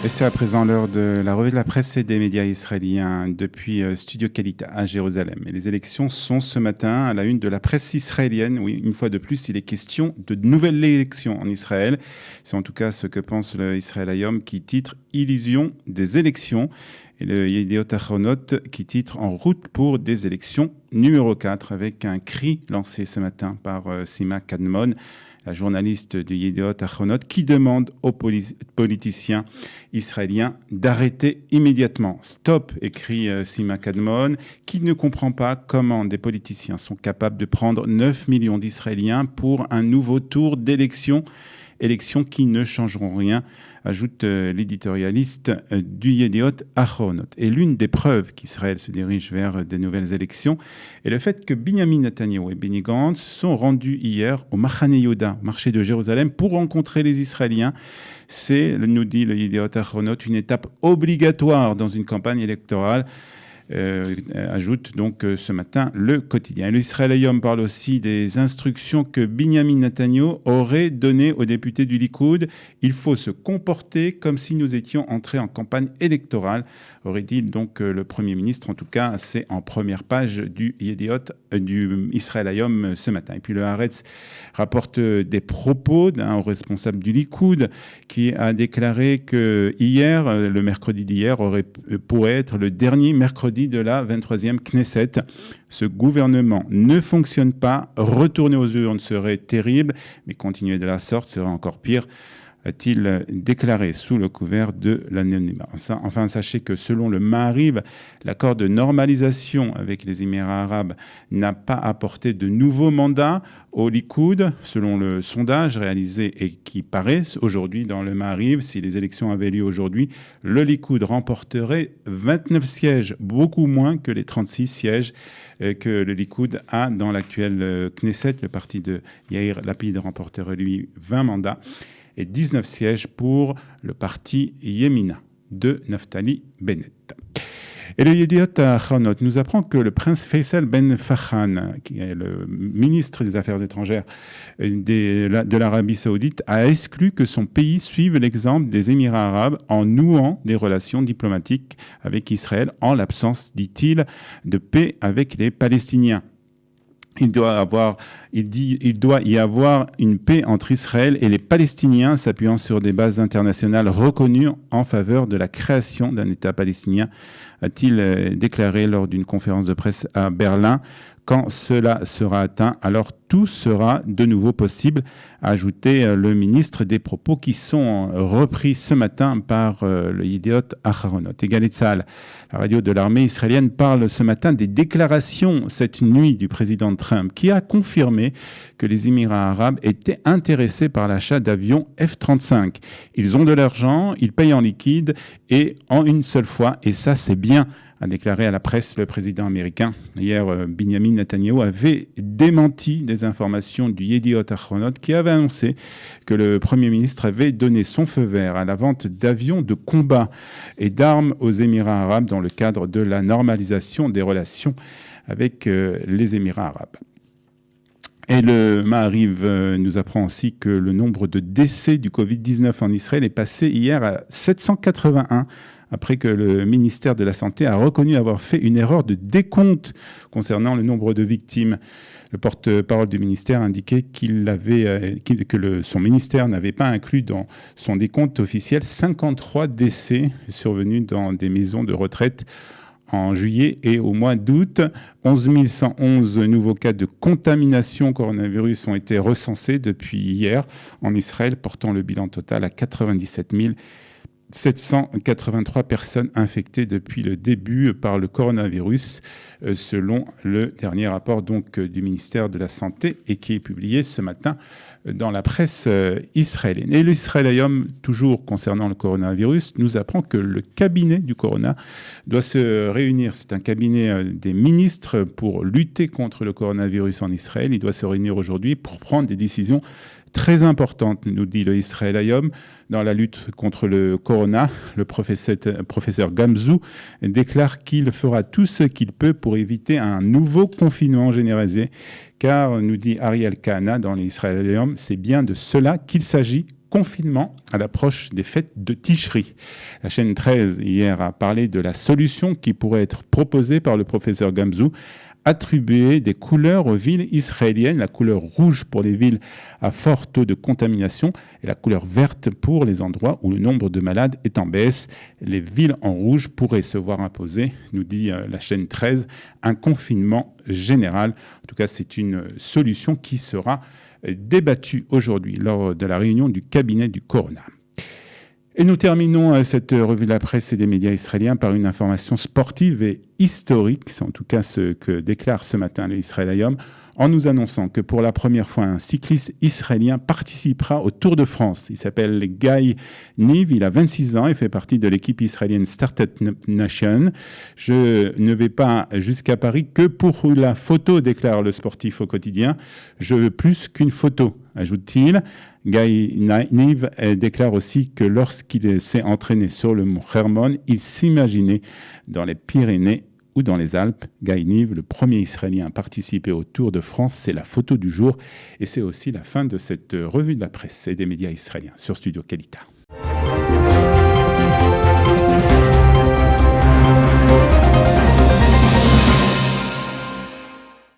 Et c'est à présent l'heure de la revue de la presse et des médias israéliens depuis Studio Kalita à Jérusalem. Et les élections sont ce matin à la une de la presse israélienne. Oui, une fois de plus, il est question de nouvelles élections en Israël. C'est en tout cas ce que pense le Israël Hayom qui titre « Illusion des élections ». Et le Yediot Ahronot qui titre « En route pour des élections numéro 4 » avec un cri lancé ce matin par Sima Kadmon, la journaliste du Yediot Ahronot, qui demande aux politiciens israéliens d'arrêter immédiatement. Stop, écrit Sima Kadmon, qui ne comprend pas comment des politiciens sont capables de prendre 9 millions d'Israéliens pour un nouveau tour d'élection. Élections qui ne changeront rien, ajoute l'éditorialiste du Yediot Ahronot. Et l'une des preuves qu'Israël se dirige vers des nouvelles élections est le fait que Binyamin Netanyahu et Benny Gantz sont rendus hier au Machane Yehuda, au marché de Jérusalem, pour rencontrer les Israéliens. C'est, nous dit le Yediot Ahronot, une étape obligatoire dans une campagne électorale. Ajoute donc ce matin le quotidien. L'Israël Hayom parle aussi des instructions que Binyamin Netanyahu aurait données aux députés du Likoud. Il faut se comporter comme si nous étions entrés en campagne électorale, aurait dit donc le Premier ministre. En tout cas, c'est en première page du Yediot, du Israël Hayom ce matin. Et puis le Haaretz rapporte des propos d'un responsable du Likoud qui a déclaré que hier, le mercredi d'hier, pourrait être le dernier mercredi de la 23e Knesset. Ce gouvernement ne fonctionne pas. Retourner aux urnes serait terrible, mais continuer de la sorte serait encore pire, a-t-il déclaré sous le couvert de l'anonymat. Enfin, sachez que selon le Maariv, l'accord de normalisation avec les Émirats arabes n'a pas apporté de nouveaux mandats au Likoud, selon le sondage réalisé et qui paraît aujourd'hui dans le Maariv. Si les élections avaient lieu aujourd'hui, le Likoud remporterait 29 sièges, beaucoup moins que les 36 sièges que le Likoud a dans l'actuel Knesset. Le parti de Yair Lapid remporterait lui 20 mandats et 19 sièges pour le parti Yemina de Naftali Bennett. Et le Yediot Ahronot nous apprend que le prince Faisal Ben Farhan, qui est le ministre des Affaires étrangères de l'Arabie Saoudite, a exclu que son pays suive l'exemple des Émirats arabes en nouant des relations diplomatiques avec Israël en l'absence, dit-il, de paix avec les Palestiniens. Il doit y avoir une paix entre Israël et les Palestiniens, s'appuyant sur des bases internationales reconnues en faveur de la création d'un État palestinien, a-t-il déclaré lors d'une conférence de presse à Berlin. Quand cela sera atteint, alors tout sera de nouveau possible, a ajouté le ministre, des propos qui sont repris ce matin par le Yediot Ahronot. Et Galei Tzahal, la radio de l'armée israélienne, parle ce matin des déclarations cette nuit du président Trump, qui a confirmé que les Émirats arabes étaient intéressés par l'achat d'avions F-35. Ils ont de l'argent, ils payent en liquide et en une seule fois, et ça c'est bien, a déclaré à la presse le président américain. Hier, Binyamin Netanyahu avait démenti des informations du Yediot Ahronot qui avait annoncé que le Premier ministre avait donné son feu vert à la vente d'avions de combat et d'armes aux Émirats arabes dans le cadre de la normalisation des relations avec les Émirats arabes. Et le Maariv nous apprend aussi que le nombre de décès du Covid-19 en Israël est passé hier à 781, après que le ministère de la Santé a reconnu avoir fait une erreur de décompte concernant le nombre de victimes. Le porte-parole du ministère indiquait son ministère n'avait pas inclus dans son décompte officiel 53 décès survenus dans des maisons de retraite en juillet et au mois d'août. 11 111 nouveaux cas de contamination coronavirus ont été recensés depuis hier en Israël, portant le bilan total à 97 783 personnes infectées depuis le début par le coronavirus, selon le dernier rapport donc du ministère de la Santé et qui est publié ce matin dans la presse israélienne. Et l'Israël Hayom, toujours concernant le coronavirus, nous apprend que le cabinet du corona doit se réunir. C'est un cabinet des ministres pour lutter contre le coronavirus en Israël. Il doit se réunir aujourd'hui pour prendre des décisions très importante, nous dit le Israël Hayom, dans la lutte contre le corona. Le professeur Gamzou déclare qu'il fera tout ce qu'il peut pour éviter un nouveau confinement généralisé, car, nous dit Ariel Kahana dans l'Israël Hayom, c'est bien de cela qu'il s'agit, confinement à l'approche des fêtes de Tishri. La chaîne 13 hier a parlé de la solution qui pourrait être proposée par le professeur Gamzou, attribuer des couleurs aux villes israéliennes, la couleur rouge pour les villes à fort taux de contamination et la couleur verte pour les endroits où le nombre de malades est en baisse. Les villes en rouge pourraient se voir imposer, nous dit la chaîne 13, un confinement général. En tout cas, c'est une solution qui sera débattue aujourd'hui lors de la réunion du cabinet du Corona. Et nous terminons cette revue de la presse et des médias israéliens par une information sportive et historique. C'est en tout cas ce que déclare ce matin le Israël Hayom, en nous annonçant que pour la première fois, un cycliste israélien participera au Tour de France. Il s'appelle Guy Niv, il a 26 ans et fait partie de l'équipe israélienne Startup Nation. Je ne vais pas jusqu'à Paris que pour la photo, déclare le sportif au quotidien. Je veux plus qu'une photo, ajoute-t-il. Guy Niv déclare aussi que lorsqu'il s'est entraîné sur le mont Hermon, il s'imaginait dans les Pyrénées ou dans les Alpes. Guy Niv, le premier Israélien à participer au Tour de France, c'est la photo du jour. Et c'est aussi la fin de cette revue de la presse et des médias israéliens sur Studio Kalita.